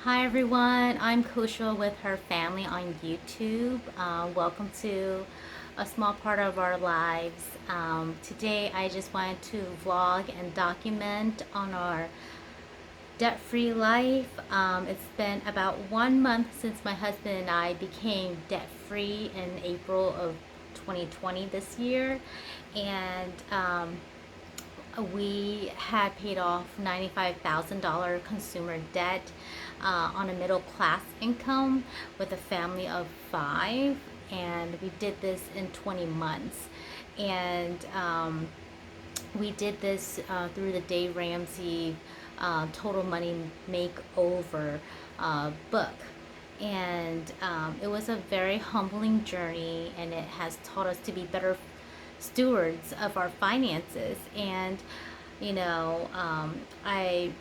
Hi everyone, I'm Kusha with her family on YouTube. Welcome to a small part of our lives. Today I just wanted to vlog and document on our debt-free life. It's been about 1 month since my husband and I became debt-free in April of 2020 this year. And we had paid off $95,000 consumer debt on a middle class income with a family of five, and we did this in 20 months. And we did this through the Dave Ramsey Total Money Makeover book. And it was a very humbling journey, and it has taught us to be better stewards of our finances. And I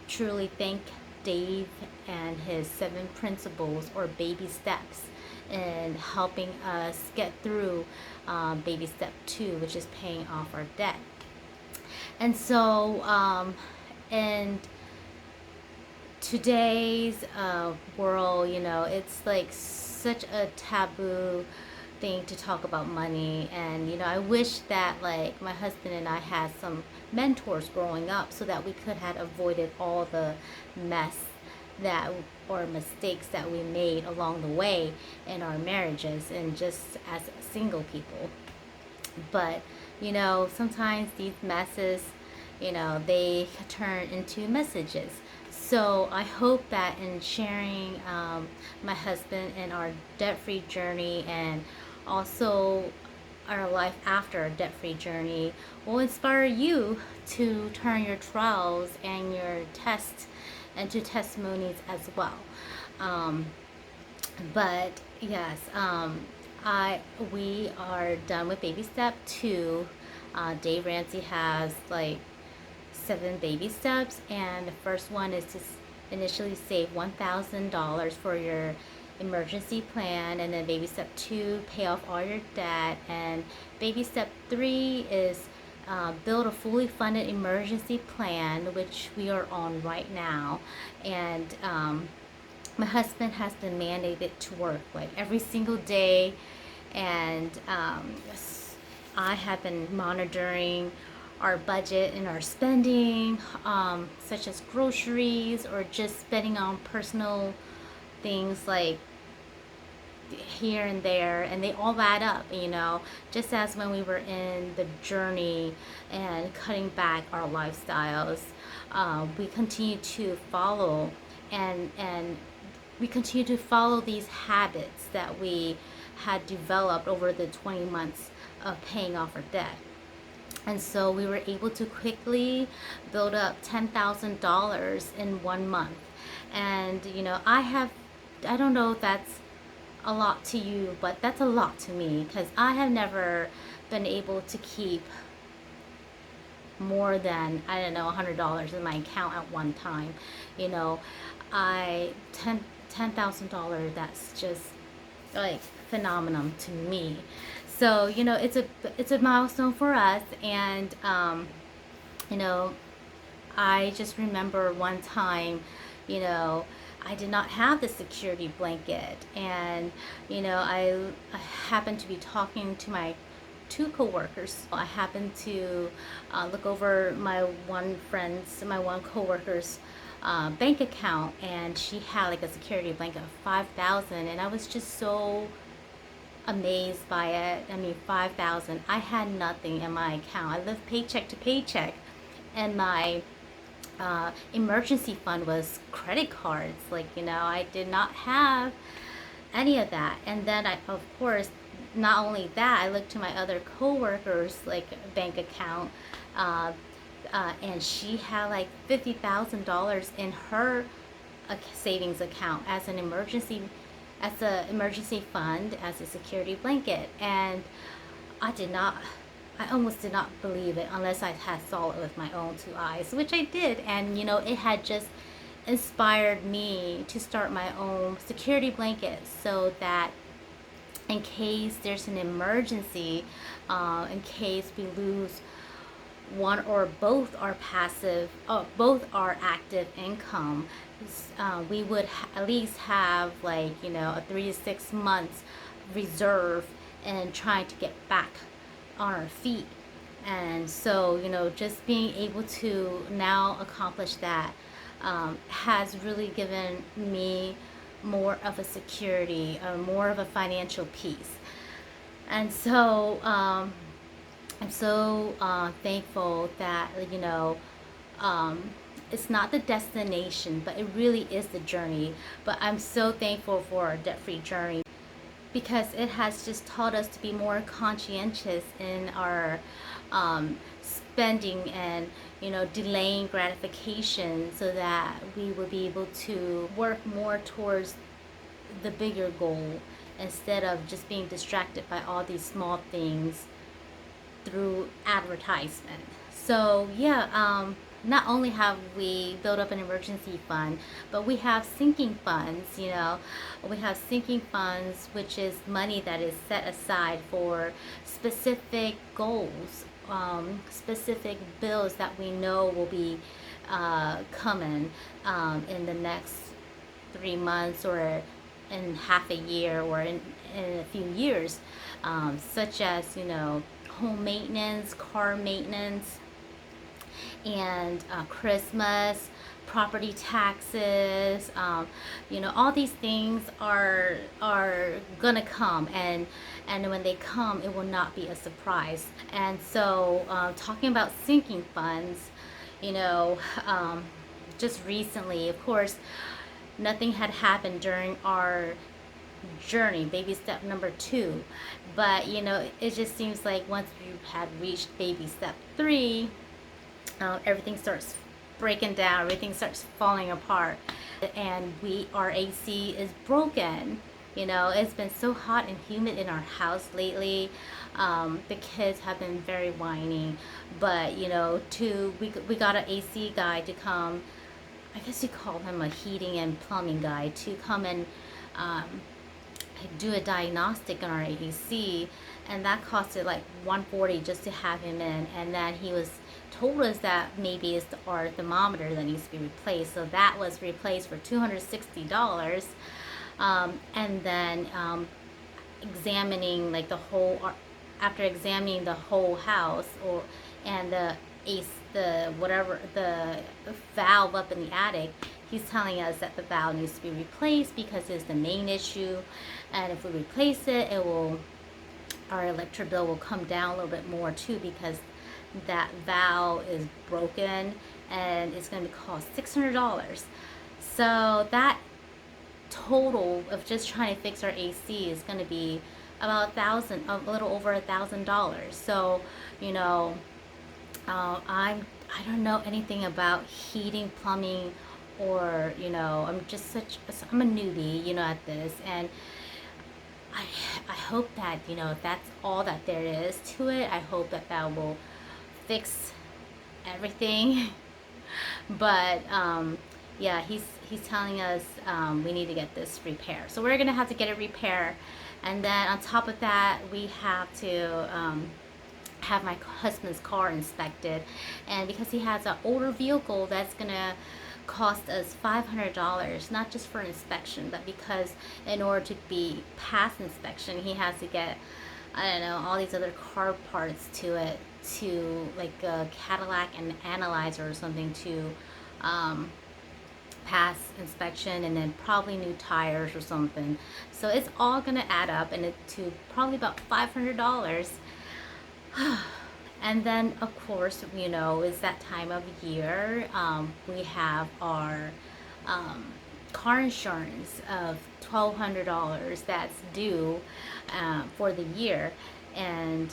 truly thank Dave and his 7 principles or baby steps in helping us get through baby step 2, which is paying off our debt. And so in today's world, it's like such a taboo thing to talk about money. And I wish that like my husband and I had some mentors growing up so that we could have avoided all the mess that or mistakes that we made along the way in our marriages and just as single people. But sometimes these messes, they turn into messages. So I hope that in sharing my husband and our debt-free journey, and also our life after a debt-free journey, will inspire you to turn your trials and your tests into testimonies as well. Um, but yes, I we are done with baby step 2. Dave Ramsey has like 7 baby steps, and the first one is to initially save $1,000 for your emergency plan, and then baby step 2, pay off all your debt, and baby step 3 is build a fully funded emergency plan, which we are on right now. And my husband has been mandated to work like every single day, and I have been monitoring our budget and our spending, such as groceries or just spending on personal things like here and there, and they all add up, just as when we were in the journey and cutting back our lifestyles. We continue to follow and we continue to follow these habits that we had developed over the 20 months of paying off our debt. And so we were able to quickly build up $10,000 in 1 month. And I don't know if that's a lot to you, but that's a lot to me, because I have never been able to keep more than, I don't know, $100 in my account at one time. $10,000, that's just like phenomenal to me. So it's a milestone for us. And I just remember one time, I did not have the security blanket, and I happened to be talking to my 2 coworkers. I happened to look over my one coworker's bank account, and she had like a security blanket of 5,000, and I was just so amazed by it. I mean, 5,000. I had nothing in my account. I lived paycheck to paycheck, and my emergency fund was credit cards. I did not have any of that. And then of course, not only that, I looked to my other coworkers like bank account, and she had like $50,000 in her savings account as an emergency fund, as a security blanket. And I almost did not believe it unless I had saw it with my own 2 eyes, which I did. And it had just inspired me to start my own security blanket, so that in case there's an emergency, in case we lose one or both are passive, both are active income, we would at least have like, a 3 to 6 months reserve and trying to get back on our feet. And so, just being able to now accomplish that has really given me more of a security, more of a financial peace. And so, I'm so thankful that, um, it's not the destination, but it really is the journey. But I'm so thankful for our debt free journey because it has just taught us to be more conscientious in our spending and, delaying gratification so that we will be able to work more towards the bigger goal instead of just being distracted by all these small things through advertisement. So yeah, not only have we built up an emergency fund, but we have sinking funds. We have sinking funds, which is money that is set aside for specific goals, specific bills that we know will be coming in the next 3 months or in half a year or in a few years, such as, home maintenance, car maintenance, and Christmas, property taxes. All these things are gonna come, and when they come, it will not be a surprise. And so, talking about sinking funds, you know, um, just recently, of course, nothing had happened during our journey, baby step number 2. But, it just seems like once you had reached baby step 3, everything starts breaking down, everything starts falling apart. And our AC is broken. It's been so hot and humid in our house lately. The kids have been very whiny. But, we got an AC guy to come. I guess you call him a heating and plumbing guy to come and do a diagnostic on our AC, and that costed like 140 just to have him in. And then he told us that maybe it's our thermometer that needs to be replaced, so that was replaced for $260. And then examining like after examining the whole house, and the ace the whatever the valve up in the attic, he's telling us that the valve needs to be replaced because it's the main issue, and if we replace it, our electric bill will come down a little bit more too, because that valve is broken and it's going to cost $600. So that total of just trying to fix our AC is going to be about a little over $1,000. So, I don't know anything about heating, plumbing, or I'm a newbie, at this, and I hope that if that's all that there is to it, I hope that will fix everything. But yeah, he's telling us we need to get this repaired, so we're gonna have to get it repaired. And then on top of that, we have to have my husband's car inspected, and because he has an older vehicle, that's gonna cost us $500, not just for inspection, but because in order to be past inspection, he has to get, I don't know, all these other car parts to it, to like a Cadillac and analyzer or something to pass inspection, and then probably new tires or something. So it's all gonna add up and to probably about $500. And then, of course, it's that time of year. We have our car insurance of $1,200 that's due for the year. And,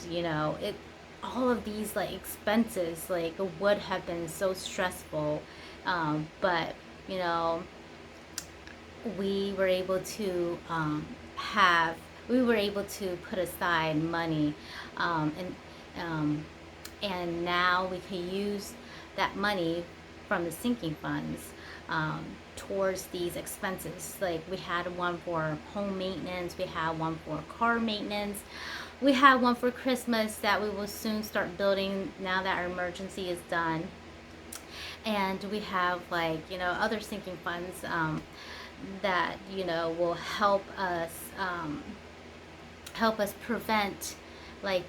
all of these like expenses like would have been so stressful. But, we were able to put aside money, um, and now we can use that money from the sinking funds towards these expenses. Like we had one for home maintenance, we had one for car maintenance, we have one for Christmas that we will soon start building now that our emergency is done. And we have, like, other sinking funds that, will help us prevent, like,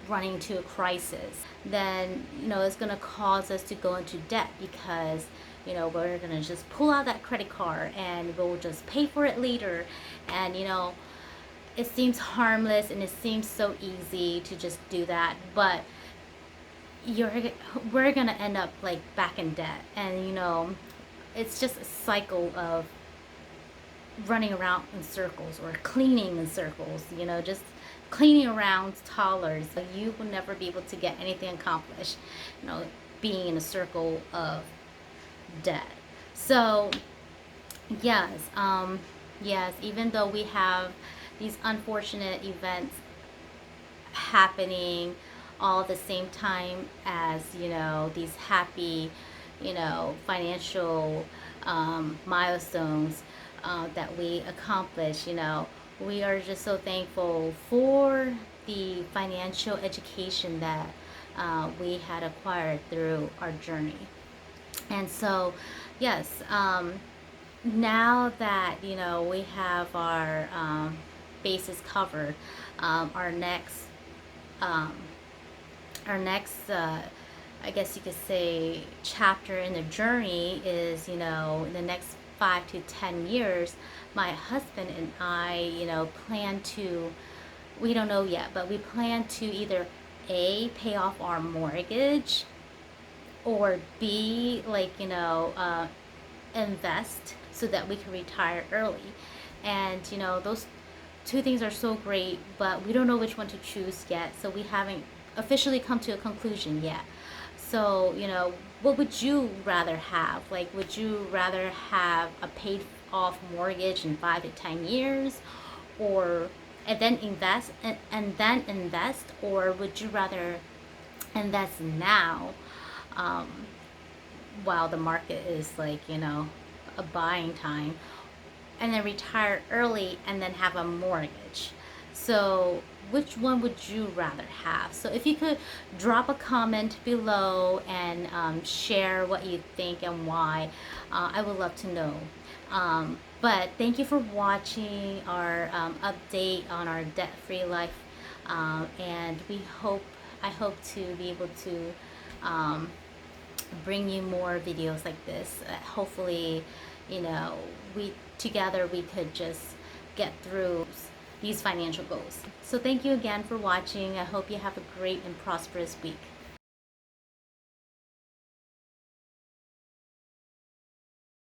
running to a crisis. Then, it's going to cause us to go into debt because, we're going to just pull out that credit card and we'll just pay for it later. And, it seems harmless and it seems so easy to just do that, but we're gonna end up like back in debt. And it's just a cycle of running around in circles or cleaning in circles, just cleaning around taller. So you will never be able to get anything accomplished, being in a circle of debt. So yes, yes, even though we have these unfortunate events happening all at the same time as, these happy, financial milestones that we accomplish, we are just so thankful for the financial education that we had acquired through our journey. And so, yes, now that, we have our bases covered, our next um, I guess you could say, chapter in the journey is, in the next 5 to 10 years, my husband and I, plan to, we don't know yet, but we plan to either A, pay off our mortgage, or B, like, invest so that we can retire early. And, those two things are so great, but we don't know which one to choose yet. So we haven't officially come to a conclusion yet. So, what would you rather have? Like, would you rather have a paid off mortgage in 5 to 10 years, or and then invest, or would you rather invest now, um, while the market is like, a buying time, and then retire early and then have a mortgage? So which one would you rather have? So if you could drop a comment below and share what you think and why, I would love to know. But thank you for watching our update on our debt-free life, and I hope to be able to bring you more videos like this. Hopefully, we together we could just get through these financial goals. So thank you again for watching. I hope you have a great and prosperous week.